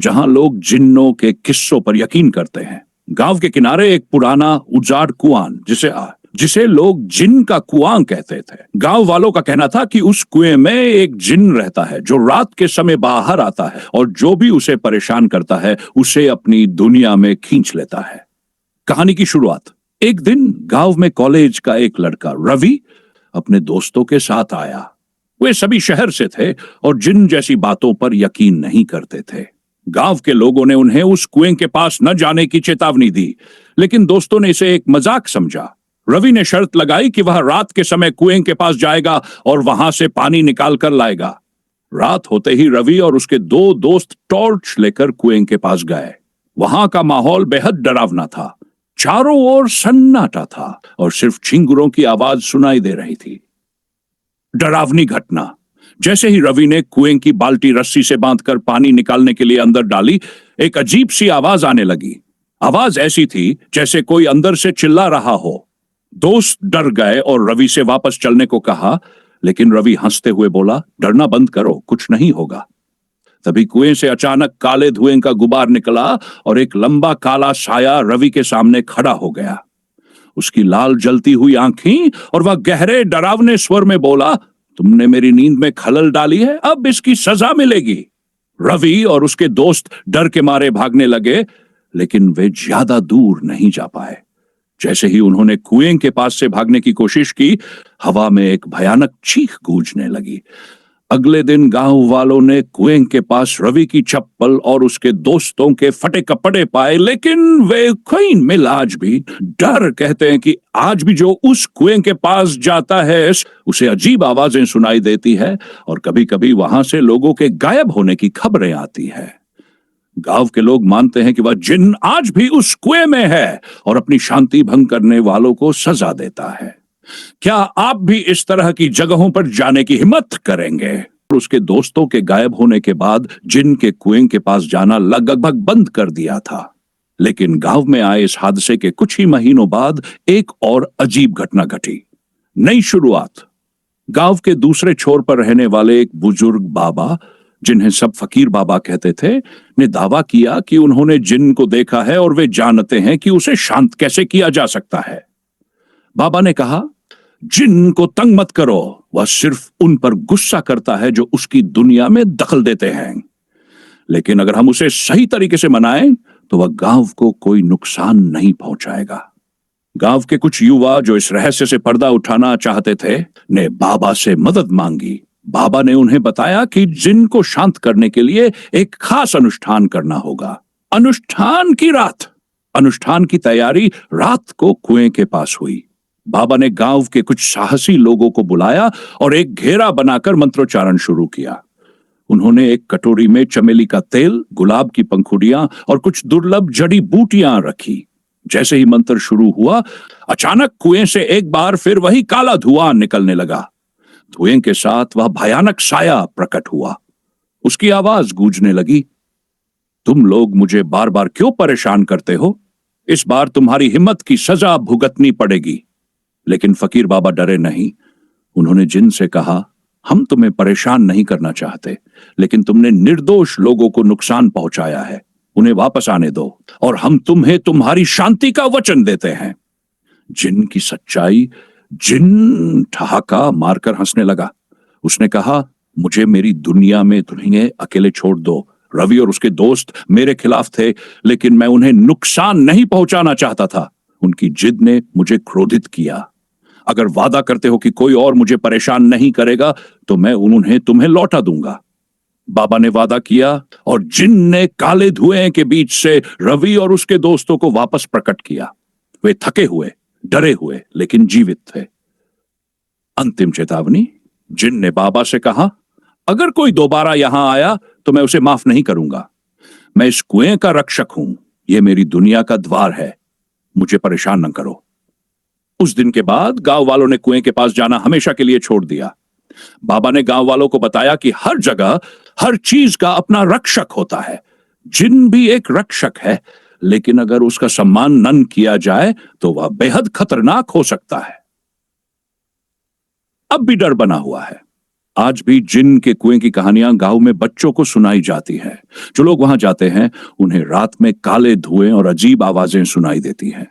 जहां लोग जिन्नों के किस्सों पर यकीन करते हैं। गांव के किनारे एक पुराना उजाड़ कुआं जिसे लोग जिन का कुआं कहते थे। गांव वालों का कहना था कि उस कुएं में एक जिन रहता है जो रात के समय बाहर आता है और जो भी उसे परेशान करता है उसे अपनी दुनिया में खींच लेता है। कहानी की शुरुआत एक दिन गांव में कॉलेज का एक लड़का रवि अपने दोस्तों के साथ आया। वे सभी शहर से थे और जिन जैसी बातों पर यकीन नहीं करते थे। गांव के लोगों ने उन्हें उस कुएं के पास न जाने की चेतावनी दी, लेकिन दोस्तों ने इसे एक मजाक समझा। रवि ने शर्त लगाई कि वह रात के समय कुएं के पास जाएगा और वहां से पानी निकाल कर लाएगा। रात होते ही रवि और उसके दो दोस्त टॉर्च लेकर कुएं के पास गए। वहां का माहौल बेहद डरावना था। चारों ओर सन्नाटा था और सिर्फ झिंगुरों की आवाज सुनाई दे रही थी। डरावनी घटना। जैसे ही रवि ने कुएं की बाल्टी रस्सी से बांधकर पानी निकालने के लिए अंदर डाली, एक अजीब सी आवाज आने लगी। आवाज ऐसी थी जैसे कोई अंदर से चिल्ला रहा हो। दोस्त डर गए और रवि से वापस चलने को कहा, लेकिन रवि हंसते हुए बोला, डरना बंद करो, कुछ नहीं होगा। तभी कुएं से अचानक काले धुएं का गुबार निकला और एक लंबा काला साया रवि के सामने खड़ा हो गया। उसकी लाल जलती हुई आंखें और वह गहरे डरावने स्वर में बोला, तुमने मेरी नींद में खलल डाली है, अब इसकी सजा मिलेगी। रवि और उसके दोस्त डर के मारे भागने लगे, लेकिन वे ज्यादा दूर नहीं जा पाए। जैसे ही उन्होंने कुएं के पास से भागने की कोशिश की, हवा में एक भयानक चीख गूंजने लगी। अगले दिन गांव वालों ने कुएं के पास रवि की चप्पल और उसके दोस्तों के फटे कपड़े पाए, लेकिन वे कोई मिल आज भी। डर कहते हैं कि आज भी जो उस कुएं के पास जाता है उसे अजीब आवाजें सुनाई देती है और कभी-कभी वहां से लोगों के गायब होने की खबरें आती है। गांव के लोग मानते हैं कि वह जिन आज भी उस कुएं में है और अपनी शांति भंग करने वालों को सजा देता है। क्या आप भी इस तरह की जगहों पर जाने की हिम्मत करेंगे? उसके दोस्तों के गायब होने के बाद जिन के कुएं के पास जाना लगभग बंद कर दिया था। लेकिन गांव में आए इस हादसे के कुछ ही महीनों बाद एक और अजीब घटना घटी। नई शुरुआत। गांव के दूसरे छोर पर रहने वाले एक बुजुर्ग बाबा, जिन्हें सब फकीर बाबा कहते थे, ने दावा किया कि उन्होंने जिन को देखा है और वे जानते हैं कि उसे शांत कैसे किया जा सकता है। बाबा ने कहा, जिन को तंग मत करो, वह सिर्फ उन पर गुस्सा करता है जो उसकी दुनिया में दखल देते हैं। लेकिन अगर हम उसे सही तरीके से मनाएं तो वह गांव को कोई नुकसान नहीं पहुंचाएगा। गांव के कुछ युवा जो इस रहस्य से पर्दा उठाना चाहते थे ने बाबा से मदद मांगी। बाबा ने उन्हें बताया कि जिन को शांत करने के लिए एक खास अनुष्ठान करना होगा। अनुष्ठान की रात। अनुष्ठान की तैयारी रात को कुएं के पास हुई। बाबा ने गांव के कुछ साहसी लोगों को बुलाया और एक घेरा बनाकर मंत्रोच्चारण शुरू किया। उन्होंने एक कटोरी में चमेली का तेल, गुलाब की पंखुड़ियां और कुछ दुर्लभ जड़ी बूटियां रखी। जैसे ही मंत्र शुरू हुआ, अचानक कुएं से एक बार फिर वही काला धुआं निकलने लगा। धुएं के साथ वह भयानक साया प्रकट हुआ। उसकी आवाज गूंजने लगी, तुम लोग मुझे बार बार क्यों परेशान करते हो? इस बार तुम्हारी हिम्मत की सजा भुगतनी पड़ेगी। लेकिन फकीर बाबा डरे नहीं। उन्होंने जिन से कहा, हम तुम्हें परेशान नहीं करना चाहते, लेकिन तुमने निर्दोष लोगों को नुकसान पहुंचाया है। उन्हें वापस आने दो और हम तुम्हें तुम्हारी शांति का वचन देते हैं। जिन की सच्चाई। जिन ठहाका मारकर हंसने लगा। उसने कहा, मुझे मेरी दुनिया में तुम्हें अकेले छोड़ दो। रवि और उसके दोस्त मेरे खिलाफ थे, लेकिन मैं उन्हें नुकसान नहीं पहुंचाना चाहता था। उनकी जिद ने मुझे क्रोधित किया। अगर वादा करते हो कि कोई और मुझे परेशान नहीं करेगा तो मैं उन्हें तुम्हें लौटा दूंगा। बाबा ने वादा किया और जिन ने काले धुएं के बीच से रवि और उसके दोस्तों को वापस प्रकट किया। वे थके हुए, डरे हुए, लेकिन जीवित थे। अंतिम चेतावनी। जिन ने बाबा से कहा, अगर कोई दोबारा यहां आया तो मैं उसे माफ नहीं करूंगा। मैं इस कुएं का रक्षक हूं। यह मेरी दुनिया का द्वार है। मुझे परेशान न करो। उस दिन के बाद गांव वालों ने कुएं के पास जाना हमेशा के लिए छोड़ दिया। बाबा ने गांव वालों को बताया कि हर जगह हर चीज का अपना रक्षक होता है। जिन भी एक रक्षक है, लेकिन अगर उसका सम्मान न किया जाए तो वह बेहद खतरनाक हो सकता है। अब भी डर बना हुआ है। आज भी जिन के कुएं की कहानियां गांव में बच्चों को सुनाई जाती हैं। जो लोग वहां जाते हैं उन्हें रात में काले धुएं और अजीब आवाजें सुनाई देती हैं।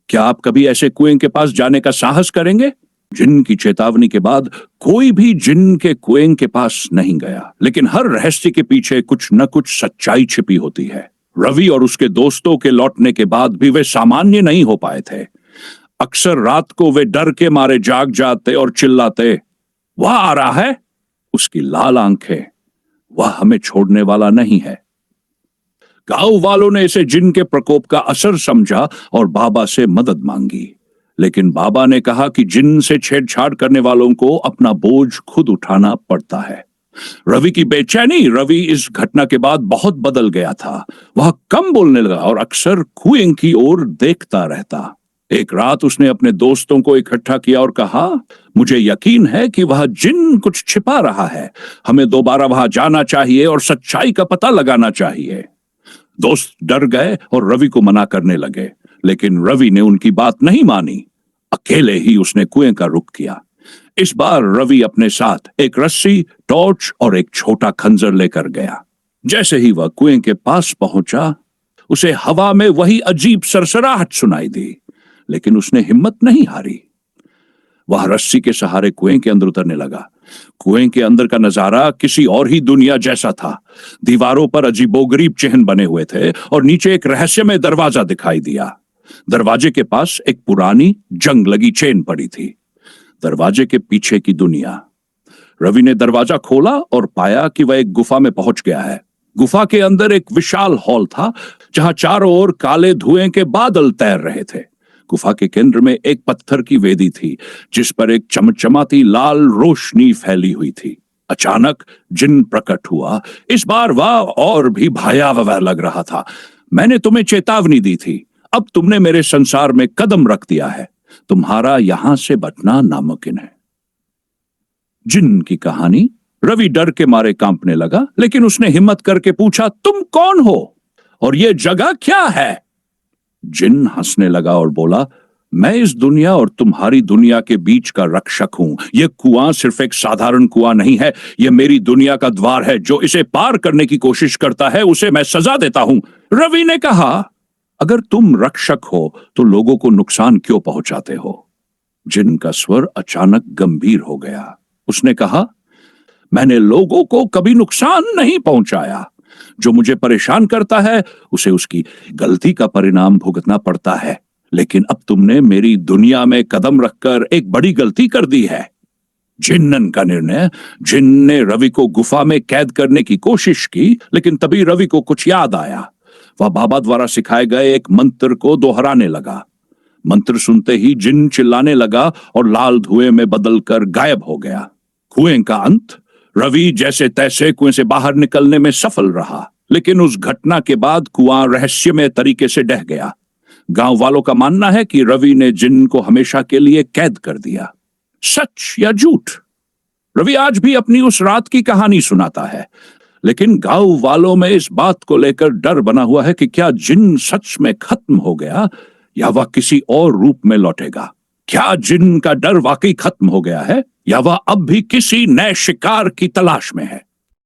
क्या आप कभी ऐसे कुएं के पास जाने का साहस करेंगे? जिन की चेतावनी के बाद कोई भी जिन के कुएं के पास नहीं गया, लेकिन हर रहस्य के पीछे कुछ न कुछ सच्चाई छिपी होती है। रवि और उसके दोस्तों के लौटने के बाद भी वे सामान्य नहीं हो पाए थे। अक्सर रात को वे डर के मारे जाग जाते और चिल्लाते, वह आ रहा है, उसकी लाल आंखें, वह हमें छोड़ने वाला नहीं है। गांव वालों ने इसे जिन के प्रकोप का असर समझा और बाबा से मदद मांगी, लेकिन बाबा ने कहा कि जिन से छेड़छाड़ करने वालों को अपना बोझ खुद उठाना पड़ता है। रवि की बेचैनी, रवि इस घटना के बाद बहुत बदल गया था। वह कम बोलने लगा और अक्सर कुएं की ओर देखता रहता। एक रात उसने अपने दोस्तों को इकट्ठा किया और कहा, मुझे यकीन है कि वह जिन कुछ छिपा रहा है। हमें दोबारा वहां जाना चाहिए और सच्चाई का पता लगाना चाहिए। दोस्त डर गए और रवि को मना करने लगे, लेकिन रवि ने उनकी बात नहीं मानी। अकेले ही उसने कुएं का रुख किया। इस बार रवि अपने साथ एक रस्सी, टॉर्च और एक छोटा खंजर लेकर गया। जैसे ही वह कुएं के पास पहुंचा, उसे हवा में वही अजीब सरसराहट सुनाई दी, लेकिन उसने हिम्मत नहीं हारी। वह रस्सी के सहारे कुएं के अंदर उतरने लगा। कुएं के अंदर का नजारा किसी और ही दुनिया जैसा था। दीवारों पर अजीबोगरीब चिन्ह बने हुए थे और नीचे एक रहस्यमय दरवाजा दिखाई दिया। दरवाजे के पास एक पुरानी जंग लगी चेन पड़ी थी। दरवाजे के पीछे की दुनिया। रवि ने दरवाजा खोला और पाया कि वह एक गुफा में पहुंच गया है। गुफा के अंदर एक विशाल हॉल था, जहां चारों ओर काले धुएं के बादल तैर रहे थे। गुफा के केंद्र में एक पत्थर की वेदी थी, जिस पर एक चमचमाती लाल रोशनी फैली हुई थी। अचानक जिन प्रकट हुआ। इस बार वह और भी भयावह लग रहा था। मैंने तुम्हें चेतावनी दी थी, अब तुमने मेरे संसार में कदम रख दिया है। तुम्हारा यहां से बचना नामुमकिन है। जिन की कहानी। रवि डर के मारे कांपने लगा, लेकिन उसने हिम्मत करके पूछा, तुम कौन हो और ये जगह क्या है? जिन हंसने लगा और बोला, मैं इस दुनिया और तुम्हारी दुनिया के बीच का रक्षक हूं। यह कुआं सिर्फ एक साधारण कुआं नहीं है, यह मेरी दुनिया का द्वार है। जो इसे पार करने की कोशिश करता है उसे मैं सजा देता हूं। रवि ने कहा, अगर तुम रक्षक हो तो लोगों को नुकसान क्यों पहुंचाते हो? जिन का स्वर अचानक गंभीर हो गया। उसने कहा, मैंने लोगों को कभी नुकसान नहीं पहुंचाया। जो मुझे परेशान करता है उसे उसकी गलती का परिणाम भुगतना पड़ता है। लेकिन अब तुमने मेरी दुनिया में कदम रखकर एक बड़ी गलती कर दी है। जिन्नन का निर्णय। जिन ने रवि को गुफा में कैद करने की कोशिश की, लेकिन तभी रवि को कुछ याद आया। वह बाबा द्वारा सिखाए गए एक मंत्र को दोहराने लगा। मंत्र सुनते ही जिन चिल्लाने लगा और लाल धुएं में बदलकर गायब हो गया। कुएं का अंत। रवि जैसे तैसे कुएं से बाहर निकलने में सफल रहा, लेकिन उस घटना के बाद कुआं रहस्यमय तरीके से ढह गया। गांव वालों का मानना है कि रवि ने जिन को हमेशा के लिए कैद कर दिया। सच या झूठ? रवि आज भी अपनी उस रात की कहानी सुनाता है, लेकिन गांव वालों में इस बात को लेकर डर बना हुआ है कि क्या जिन सच में खत्म हो गया या वह किसी और रूप में लौटेगा। क्या जिन का डर वाकई खत्म हो गया है या वह अब भी किसी नए शिकार की तलाश में है?